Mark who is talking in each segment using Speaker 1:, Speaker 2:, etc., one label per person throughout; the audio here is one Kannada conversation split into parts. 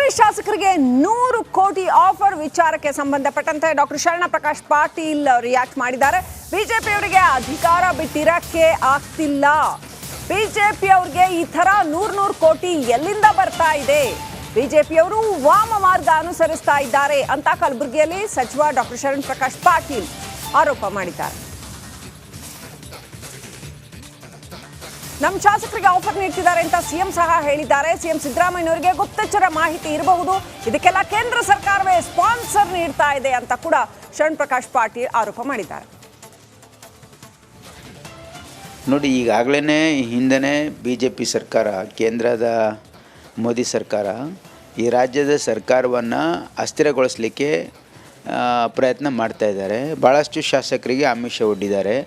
Speaker 1: ಕಾಂಗ್ರೆಸ್ ಶಾಸಕರಿಗೆ 100 ಕೋಟಿ ಆಫರ್ ವಿಚಾರಕ್ಕೆ ಸಂಬಂಧಪಟ್ಟಂತೆ ಡಾಕ್ಟರ್ ಶರಣ ಪ್ರಕಾಶ್ ಪಾಟೀಲ್ ರಿಯಾಕ್ಟ್ ಮಾಡಿದ್ದಾರೆ. ಬಿಜೆಪಿಯವರಿಗೆ ಅಧಿಕಾರ ಬಿಟ್ಟಿರಕ್ಕೆ ಆಗ್ತಿಲ್ಲ, ಬಿಜೆಪಿಯವರಿಗೆ ಈ ತರ 100 ಕೋಟಿ ಎಲ್ಲಿಂದ ಬರ್ತಾ ಇದೆ, ಬಿಜೆಪಿಯವರು ವಾಮ ಮಾರ್ಗ ಅನುಸರಿಸ್ತಾ ಇದ್ದಾರೆ ಅಂತ ಕಲಬುರಗಿಯಲ್ಲಿ ಸಚಿವ ಡಾಕ್ಟರ್ ಶರಣ ಪ್ರಕಾಶ್ ಪಾಟೀಲ್ ಆರೋಪ ಮಾಡಿದ್ದಾರೆ. ನಮ್ಮ ಶಾಸಕರಿಗೆ ಆಫರ್ ನೀಡ್ತಿದ್ದಾರೆ ಅಂತ ಸಿಎಂ ಸಹ ಹೇಳಿದ್ದಾರೆ. ಸಿಎಂ ಸಿದ್ದರಾಮಯ್ಯನವರಿಗೆ ಗುಪ್ತಚರ ಮಾಹಿತಿ ಇರಬಹುದು, ಇದಕ್ಕೆಲ್ಲ ಕೇಂದ್ರ ಸರ್ಕಾರವೇ ಸ್ಪಾನ್ಸರ್ ನೀಡ್ತಾ ಇದೆ ಅಂತ ಕೂಡ ಶರಣ ಪ್ರಕಾಶ್ ಪಾಟೀಲ್ ಆರೋಪ ಮಾಡಿದ್ದಾರೆ.
Speaker 2: ನೋಡಿ, ಈಗಾಗಲೇ ಹಿಂದೆ BJP ಸರ್ಕಾರ, ಕೇಂದ್ರದ ಮೋದಿ ಸರ್ಕಾರ ಈ ರಾಜ್ಯದ ಸರ್ಕಾರವನ್ನು ಅಸ್ಥಿರಗೊಳಿಸಲಿಕ್ಕೆ ಪ್ರಯತ್ನ ಮಾಡ್ತಾ ಇದ್ದಾರೆ. ಭಾಳಷ್ಟು ಶಾಸಕರಿಗೆ ಆಮಿಷ ಒಡ್ಡಿದ್ದಾರೆ.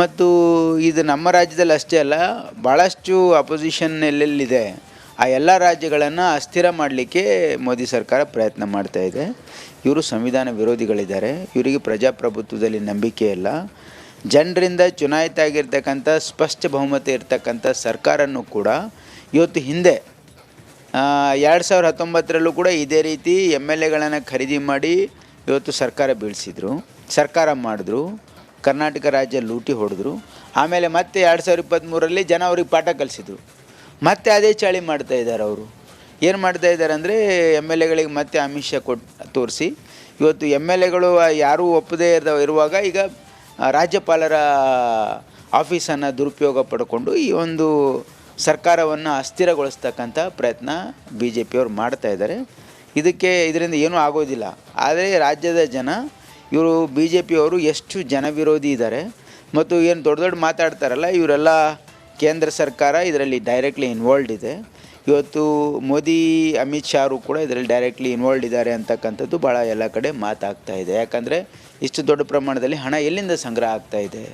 Speaker 2: ಮತ್ತು ಇದು ನಮ್ಮ ರಾಜ್ಯದಲ್ಲಿ ಅಷ್ಟೇ ಅಲ್ಲ, ಭಾಳಷ್ಟು ಅಪೋಸಿಷನ್ ಎಲ್ಲೆಲ್ಲಿದೆ ಆ ಎಲ್ಲ ರಾಜ್ಯಗಳನ್ನು ಅಸ್ಥಿರ ಮಾಡಲಿಕ್ಕೆ ಮೋದಿ ಸರ್ಕಾರ ಪ್ರಯತ್ನ ಮಾಡ್ತಾ ಇದೆ. ಇವರು ಸಂವಿಧಾನ ವಿರೋಧಿಗಳಿದ್ದಾರೆ, ಇವರಿಗೆ ಪ್ರಜಾಪ್ರಭುತ್ವದಲ್ಲಿ ನಂಬಿಕೆ ಇಲ್ಲ. ಜನರಿಂದ ಚುನಾಯಿತ ಆಗಿರ್ತಕ್ಕಂಥ ಸ್ಪಷ್ಟ ಬಹುಮತ ಇರ್ತಕ್ಕಂಥ ಸರ್ಕಾರನೂ ಕೂಡ ಇವತ್ತು ಹಿಂದೆ 2019ರಲ್ಲೂ ಕೂಡ ಇದೇ ರೀತಿ MLAಗಳನ್ನು ಖರೀದಿ ಮಾಡಿ ಇವತ್ತು ಸರ್ಕಾರ ಬೀಳಿಸಿದ್ರು, ಸರ್ಕಾರ ಮಾಡಿದ್ರು, ಕರ್ನಾಟಕ ರಾಜ್ಯ ಲೂಟಿ ಹೊಡೆದ್ರು. ಆಮೇಲೆ ಮತ್ತೆ 2023ರಲ್ಲಿ ಜನ ಅವ್ರಿಗೆ ಪಾಠ ಕಲಿಸಿದ್ರು. ಮತ್ತೆ ಅದೇ ಚಾಳಿ ಮಾಡ್ತಾ ಇದ್ದಾರೆ. ಅವರು ಏನು ಮಾಡ್ತಾ ಇದ್ದಾರೆ ಅಂದರೆ MLAಗಳಿಗೆ ಮತ್ತೆ ಆಮಿಷ ತೋರಿಸಿ ಇವತ್ತು MLAಗಳು ಯಾರೂ ಒಪ್ಪದೇ ಇರುವಾಗ ಈಗ ರಾಜ್ಯಪಾಲರ ಆಫೀಸನ್ನು ದುರುಪಯೋಗ ಪಡ್ಕೊಂಡು ಈ ಒಂದು ಸರ್ಕಾರವನ್ನು ಅಸ್ಥಿರಗೊಳಿಸ್ತಕ್ಕಂಥ ಪ್ರಯತ್ನ BJPಯವರು ಮಾಡ್ತಾ ಇದ್ದಾರೆ. ಇದರಿಂದ ಏನೂ ಆಗೋದಿಲ್ಲ. ಆದರೆ ರಾಜ್ಯದ ಜನ ಇವರು BJPಯವರು ಎಷ್ಟು ಜನವಿರೋಧಿ ಇದ್ದಾರೆ ಮತ್ತು ಏನು ದೊಡ್ಡ ದೊಡ್ಡ ಮಾತಾಡ್ತಾರಲ್ಲ, ಇವರೆಲ್ಲ ಕೇಂದ್ರ ಸರ್ಕಾರ ಇದರಲ್ಲಿ ಡೈರೆಕ್ಟ್ಲಿ ಇನ್ವಾಲ್ವ್ಡ್ ಇದೆ. ಇವತ್ತು ಮೋದಿ, ಅಮಿತ್ ಶಾ ಅವರು ಕೂಡ ಇದರಲ್ಲಿ ಡೈರೆಕ್ಟ್ಲಿ ಇನ್ವಾಲ್ವ್ಡ್ ಇದ್ದಾರೆ ಅಂತಕ್ಕಂಥದ್ದು ಭಾಳ ಎಲ್ಲ ಕಡೆ ಮಾತಾಗ್ತಾ ಇದೆ. ಯಾಕಂದರೆ ಇಷ್ಟು ದೊಡ್ಡ ಪ್ರಮಾಣದಲ್ಲಿ ಹಣ ಎಲ್ಲಿಂದ ಸಂಗ್ರಹ ಆಗ್ತಾ ಇದೆ.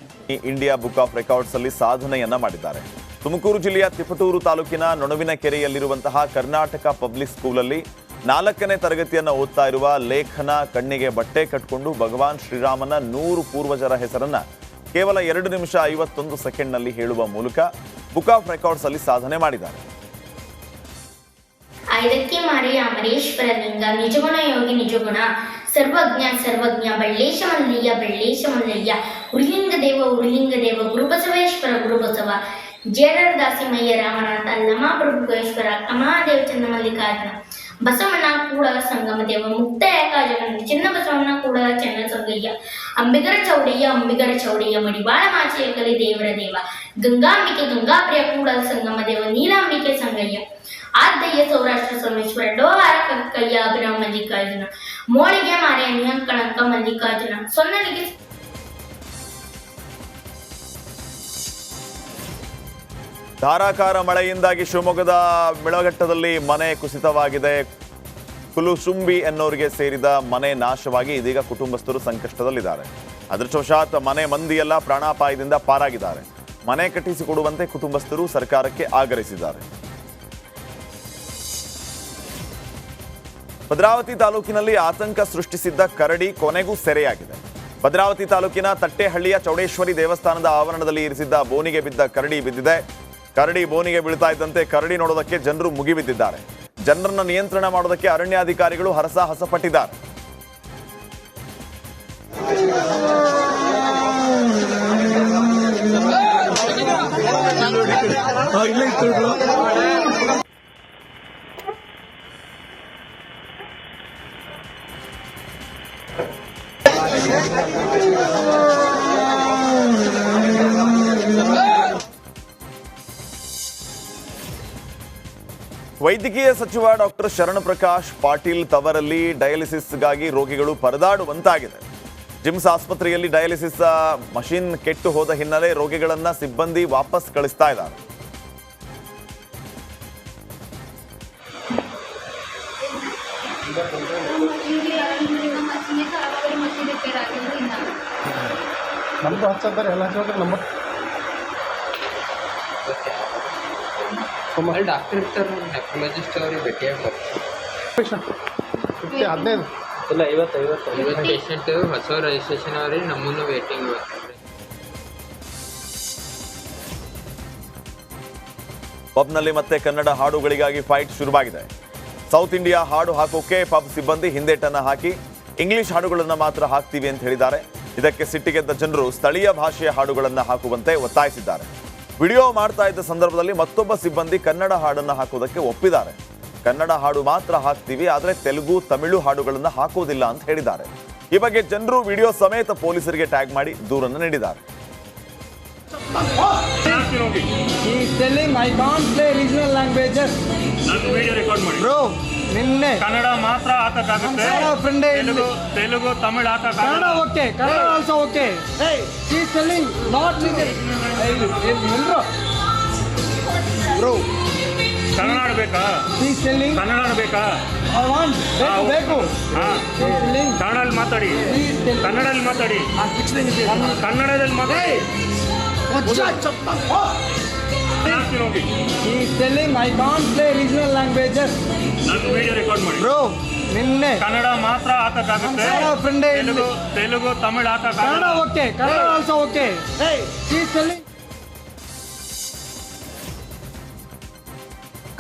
Speaker 3: ಇಂಡಿಯಾ ಬುಕ್ ಆಫ್ ರೆಕಾರ್ಡ್ಸ್ ಅಲ್ಲಿ ಸಾಧನೆಯನ್ನ ಮಾಡಿದ್ದಾರೆ. ತುಮಕೂರು ಜಿಲ್ಲೆಯ ತಿಪಟೂರು ತಾಲೂಕಿನ ನೊಣವಿನಕೆರೆಯಲ್ಲಿರುವಂತಹ ಕರ್ನಾಟಕ ಪಬ್ಲಿಕ್ ಸ್ಕೂಲಲ್ಲಿ 4ನೇ ತರಗತಿಯನ್ನು ಓದ್ತಾ ಇರುವ ಲೇಖನ ಕಣ್ಣಿಗೆ ಬಟ್ಟೆ ಕಟ್ಟಿಕೊಂಡು ಭಗವಾನ್ ಶ್ರೀರಾಮನ 100 ಪೂರ್ವಜರ ಹೆಸರನ್ನ ಕೇವಲ 2 ನಿಮಿಷ 51 ಸೆಕೆಂಡ್ನಲ್ಲಿ ಹೇಳುವ ಮೂಲಕ ಬುಕ್ ಆಫ್ ರೆಕಾರ್ಡ್ಸ್ ಅಲ್ಲಿ ಸಾಧನೆ ಮಾಡಿದ್ದಾರೆ.
Speaker 4: ಐದಕ್ಕೆ ಮಾರಿ ಅಮರೇಶ್ವರ ಲಿಂಗ ನಿಜಗುಣ ಯೋಗಿ ನಿಜಗುಣ ಸರ್ವಜ್ಞ ಸರ್ವಜ್ಞ ಬಳ್ಳೇಶ ಮಲ್ಲಯ್ಯ ಉರ್ಲಿಂಗ ದೇವ ಗುರುಬಸವೇಶ್ವರ ಗುರುಬಸವ ಜೇಡರ ದಾಸಿಮಯ್ಯ ರಾಮನಾಥ ಲಮಾ ಪ್ರಭುಕೇಶ್ವರ ಕಮಲಾದೇವ ಚನ್ನಮಲ್ಲಿಕಾರ್ಜುನ ಬಸವಣ್ಣ ಕೂಡಲ ಸಂಗಮ ದೇವ ಮುಕ್ತ ಏಕಾಜಗನ್ ಚಿನ್ನ ಬಸವಣ್ಣ ಕೂಡಲ ಚೆನ್ನ ಸಂಗಯ್ಯ ಅಂಬಿಗರ ಚೌಡಯ್ಯ ಮಡಿವಾಳ ಮಾಚೆಯ ಕಲಿ ದೇವರ ದೇವ ಗಂಗಾಂಬಿಕೆ ಗಂಗಾಪ್ರಿಯ ಕೂಡಲ ಸಂಗಮ ದೇವ ನೀಲಾಂಬಿಕೆ ಸಂಗಯ್ಯ ಆದ್ದಯ್ಯ ಸೌರಾಷ್ಟ್ರ ಸೋಮೇಶ್ವರ ಡೋಹಾರ ಕಕ್ಕಯ್ಯ ಅಭಿರಾಮ ಮಲ್ಲಿಕಾರ್ಜುನ ಮೋಳಿಗೆ ಮಾರಿ ಅನ್ಯಂಕಣಂಕ ಮಲ್ಲಿಕಾರ್ಜುನ ಸೊನ್ನಲಿಗೆ
Speaker 3: ಧಾರಾಕಾರ ಮಳೆಯಿಂದಾಗಿ ಶಿವಮೊಗ್ಗದ ಮಿಳಘಟ್ಟದಲ್ಲಿ ಮನೆ ಕುಸಿತವಾಗಿದೆ. ಕುಲುಶುಂಬಿ ಎನ್ನುವರಿಗೆ ಸೇರಿದ ಮನೆ ನಾಶವಾಗಿ ಇದೀಗ ಕುಟುಂಬಸ್ಥರು ಸಂಕಷ್ಟದಲ್ಲಿದ್ದಾರೆ. ಅದೃಷ್ಟವಶಾತ್ ಮನೆ ಮಂದಿಯೆಲ್ಲ ಪ್ರಾಣಾಪಾಯದಿಂದ ಪಾರಾಗಿದ್ದಾರೆ. ಮನೆ ಕಟ್ಟಿಸಿಕೊಡುವಂತೆ ಕುಟುಂಬಸ್ಥರು ಸರ್ಕಾರಕ್ಕೆ ಆಗ್ರಹಿಸಿದ್ದಾರೆ. ಭದ್ರಾವತಿ ತಾಲೂಕಿನಲ್ಲಿ ಆತಂಕ ಸೃಷ್ಟಿಸಿದ್ದ ಕರಡಿ ಕೊನೆಗೂ ಸೆರೆಯಾಗಿದೆ. ಭದ್ರಾವತಿ ತಾಲೂಕಿನ ತಟ್ಟೆಹಳ್ಳಿಯ ಚೌಡೇಶ್ವರಿ ದೇವಸ್ಥಾನದ ಆವರಣದಲ್ಲಿ ಇರಿಸಿದ್ದ ಬೋನಿಗೆ ಬಿದ್ದ ಕರಡಿ ಬಿದ್ದಿದೆ. ಕರಡಿ ಬೋನಿಗೆ ಬೀಳ್ತಾ ಇದ್ದಂತೆ ಕರಡಿ ನೋಡೋದಕ್ಕೆ ಜನರು ಮುಗಿಬಿದ್ದಿದ್ದಾರೆ. ಜನರನ್ನು ನಿಯಂತ್ರಣ ಮಾಡೋದಕ್ಕೆ ಅರಣ್ಯಾಧಿಕಾರಿಗಳು ಹರಸಾಹಸ ಪಟ್ಟಿದ್ದಾರೆ. ವೈದ್ಯಕೀಯ ಸಚಿವ ಡಾಕ್ಟರ್ ಶರಣ ಪ್ರಕಾಶ್ ಪಾಟೀಲ್ ತವರಲ್ಲಿ ಡಯಾಲಿಸಿಸ್ಗಾಗಿ ರೋಗಿಗಳು ಪರದಾಡುವಂತಾಗಿದೆ. ಜಿಮ್ಸ್ ಆಸ್ಪತ್ರೆಯಲ್ಲಿ ಡಯಾಲಿಸಿಸ್ ಮಷಿನ್ ಕೆಟ್ಟು ಹೋದ ಹಿನ್ನೆಲೆ ರೋಗಿಗಳನ್ನ ಸಿಬ್ಬಂದಿ ವಾಪಸ್ ಕಳಿಸ್ತಾ ಇದ್ದಾರೆ.
Speaker 5: ನಮ್ದು ಹಚ್ಚಿದ್ದಾರೆ ಎಲ್ಲ ಹಚ್ಚಿದ್ರೆ ನಂಬರ್
Speaker 6: ಡಾಕ್ಟರ್ ಇರ್ತಾರೆ, ನೆಫ್ರಾಲಜಿಸ್ಟ್ ಅವ್ರಿಗೆ ಭೇಟಿಯಾಗ್ತಾರೆ.
Speaker 5: 15
Speaker 6: ಇಲ್ಲ 50 ಪೇಷಂಟ್ ಹೊಸ ರಿಜಿಸ್ಟ್ರೇಷನ್ ಅವ್ರಿಗೆ ನಮ್ಮನ್ನು ವೇಟಿಂಗ್ ಬರ್ತಾರೆ.
Speaker 3: ಪಬ್ನಲ್ಲಿ ಮತ್ತೆ ಕನ್ನಡ ಹಾಡುಗಳಿಗಾಗಿ ಫೈಟ್ ಶುರುವಾಗಿದೆ. ಸೌತ್ ಇಂಡಿಯಾ ಹಾಡು ಹಾಕೋಕೆ ಪಬ್ ಸಿಬ್ಬಂದಿ ಹಿಂದೇಟನ್ನ ಹಾಕಿ ಇಂಗ್ಲಿಷ್ ಹಾಡುಗಳನ್ನು ಮಾತ್ರ ಹಾಕ್ತೀವಿ ಅಂತ ಹೇಳಿದ್ದಾರೆ. ಇದಕ್ಕೆ ಸಿಟ್ಟಿಗೆದ್ದ ಜನರು ಸ್ಥಳೀಯ ಭಾಷೆಯ ಹಾಡುಗಳನ್ನು ಹಾಕುವಂತೆ ಒತ್ತಾಯಿಸಿದ್ದಾರೆ. ವಿಡಿಯೋ ಮಾಡ್ತಾ ಇದ್ದ ಸಂದರ್ಭದಲ್ಲಿ ಮತ್ತೊಬ್ಬ ಸಿಬ್ಬಂದಿ ಕನ್ನಡ ಹಾಡನ್ನು ಹಾಕೋದಕ್ಕೆ ಒಪ್ಪಿದ್ದಾರೆ. ಕನ್ನಡ ಹಾಡು ಮಾತ್ರ ಹಾಕ್ತೀವಿ, ಆದರೆ ತೆಲುಗು ತಮಿಳು ಹಾಡುಗಳನ್ನು ಹಾಕೋದಿಲ್ಲ ಅಂತ ಹೇಳಿದ್ದಾರೆ. ಈ ಬಗ್ಗೆ ಜನರು ವಿಡಿಯೋ ಸಮೇತ ಪೊಲೀಸರಿಗೆ ಟ್ಯಾಗ್ ಮಾಡಿ ದೂರನ್ನು ನೀಡಿದ್ದಾರೆ.
Speaker 7: ಕನ್ನಡ ಮಾತ್ರ ಹಾಕಕ್ಕಾಗುತ್ತೆ, ತೆಲುಗು ತಮಿಳು ಹಾಕಕ್ಕಾಗಲ್ಲ. Okay, Kannada also okay. Kannada ಆಡ್ಬೇಕಾ? ಕನ್ನಡ ಆಡ್ಬೇಕಾ? ಬೇಕು. ಕನ್ನಡದಲ್ಲಿ ಮಾತಾಡಿ, ಕನ್ನಡದಲ್ಲಿ ಮಾತಾಡಿ, ಕನ್ನಡದಲ್ಲಿ ಮಾತಾಡಿ. ಕನ್ನಡ ಮಾತ್ರ ಹಾಕಕ್ಕಾಗುತ್ತೆ, ತೆಲುಗು ತಮಿಳು ಹಾಕಕ್ಕಾಗಲ್ಲ. Okay, Kannada also okay.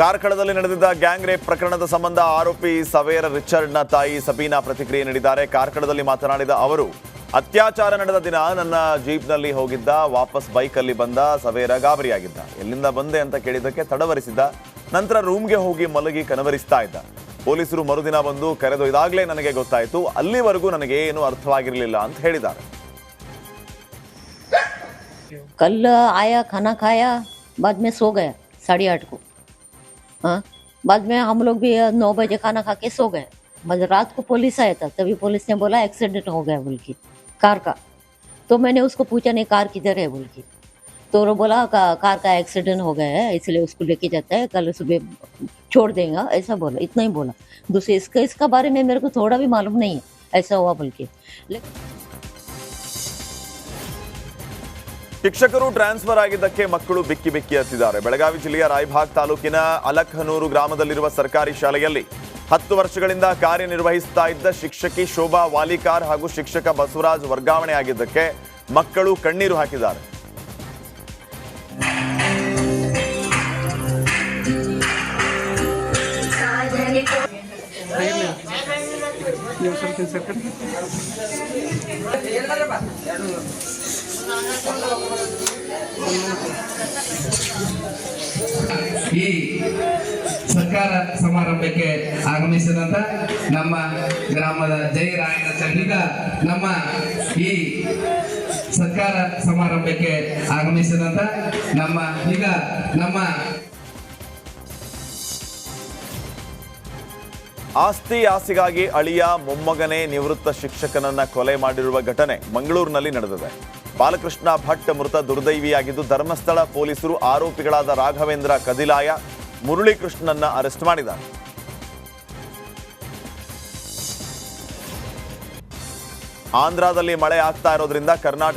Speaker 3: ಕಾರ್ಕಳದಲ್ಲಿ ನಡೆದಿದ್ದ ಗ್ಯಾಂಗ್ ರೇಪ್ ಪ್ರಕರಣದ ಸಂಬಂಧ ಆರೋಪಿ ಸವೇರ ರಿಚರ್ಡ್ನ ತಾಯಿ ಸಬೀನಾ ಪ್ರತಿಕ್ರಿಯೆ ನೀಡಿದ್ದಾರೆ. ಕಾರ್ಕಳದಲ್ಲಿ ಮಾತನಾಡಿದ ಅವರು, ಅತ್ಯಾಚಾರ ನಡೆದ ದಿನ ನನ್ನ ಜೀಪ್ನಲ್ಲಿ ಹೋಗಿದ್ದ, ವಾಪಸ್ ಬೈಕಲ್ಲಿ ಬಂದ. ಸವೇರ ಗಾಬರಿಯಾಗಿದ್ದ. ಎಲ್ಲಿಂದ ಬಂದೆ ಅಂತ ಕೇಳಿದ್ದಕ್ಕೆ ತಡವರಿಸಿದ್ದ. ನಂತರ ರೂಮ್ಗೆ ಹೋಗಿ ಮಲಗಿ ಕನವರಿಸ್ತಾ ಇದ್ದ. ಪೊಲೀಸರು ಮರುದಿನ ಬಂದು ಕರೆದೊಯ್ದಾಗಲೇ ನನಗೆ ಗೊತ್ತಾಯಿತು. ಅಲ್ಲಿವರೆಗೂ ನನಗೆ ಏನು ಅರ್ಥವಾಗಿರಲಿಲ್ಲ ಅಂತ ಹೇಳಿದ್ದಾರೆ.
Speaker 8: कल आया, खाना खाया, बाद में सो गया 8:30 को. हाँ, बाद में हम लोग भी 9 बजे खाना खा के सो गए. मतलब रात को पुलिस आया था, तभी पुलिस ने बोला एक्सीडेंट हो गया बोल के कार का. तो मैंने उसको पूछा, नहीं कार किधर है बोल के. तो वो बोला कार का एक्सीडेंट हो गया है, इसलिए उसको लेके जाता है, कल सुबह छोड़ देगा, ऐसा बोला. इतना ही बोला. दूसरे इसका बारे में मेरे को थोड़ा भी मालूम नहीं है ऐसा हुआ बोल के.
Speaker 3: ಶಿಕ್ಷಕರು ಟ್ರಾನ್ಸ್ಫರ್ ಆಗಿದ್ದಕ್ಕೆ ಮಕ್ಕಳು ಬಿಕ್ಕಿ ಬಿಕ್ಕಿ ಹತ್ತಿದ್ದಾರೆ. ಬೆಳಗಾವಿ ಜಿಲ್ಲೆಯ ರಾಯಭಾಗ್ ತಾಲೂಕಿನ ಅಲಖನೂರು ಗ್ರಾಮದಲ್ಲಿರುವ ಸರ್ಕಾರಿ ಶಾಲೆಯಲ್ಲಿ 10 ವರ್ಷಗಳಿಂದ ಕಾರ್ಯನಿರ್ವಹಿಸ್ತಾ ಇದ್ದ ಶಿಕ್ಷಕಿ ಶೋಭಾ ವಾಲಿಕಾರ್ ಹಾಗೂ ಶಿಕ್ಷಕ ಬಸವರಾಜ್ ವರ್ಗಾವಣೆ ಆಗಿದ್ದಕ್ಕೆ ಮಕ್ಕಳು ಕಣ್ಣೀರು ಹಾಕಿದ್ದಾರೆ.
Speaker 9: ಈ ಸರ್ಕಾರ ಸಮಾರಂಭಕ್ಕೆ ಆಗಮಿಸಿದಂತ ನಮ್ಮ ಗ್ರಾಮದ ಜಯರಾಯನ ಸಂಘಿಗ ನಮ್ಮ ಈ ಸರ್ಕಾರ ಸಮಾರಂಭಕ್ಕೆ ಆಗಮಿಸಿದಂತ ನಮ್ಮ
Speaker 3: ಆಸ್ತಿಗಾಗಿ ಅಳಿಯ ಮೊಮ್ಮಗನೇ ನಿವೃತ್ತ ಶಿಕ್ಷಕನನ್ನ ಕೊಲೆ ಮಾಡಿರುವ ಘಟನೆ ಮಂಗಳೂರಿನಲ್ಲಿ ನಡೆದಿದೆ. ಬಾಲಕೃಷ್ಣ ಭಟ್ ಮೃತ ದುರ್ದೈವಿಯಾಗಿದ್ದು, ಧರ್ಮಸ್ಥಳ ಪೊಲೀಸರು ಆರೋಪಿಗಳಾದ ರಾಘವೇಂದ್ರ ಕದಿಲಾಯ, ಮುರಳೀಕೃಷ್ಣನನ್ನ ಅರೆಸ್ಟ್ ಮಾಡಿದ್ದಾರೆ. ಆಂಧ್ರದಲ್ಲಿ ಮಳೆ ಆಗ್ತಾ ಇರೋದ್ರಿಂದ ಕರ್ನಾಟಕ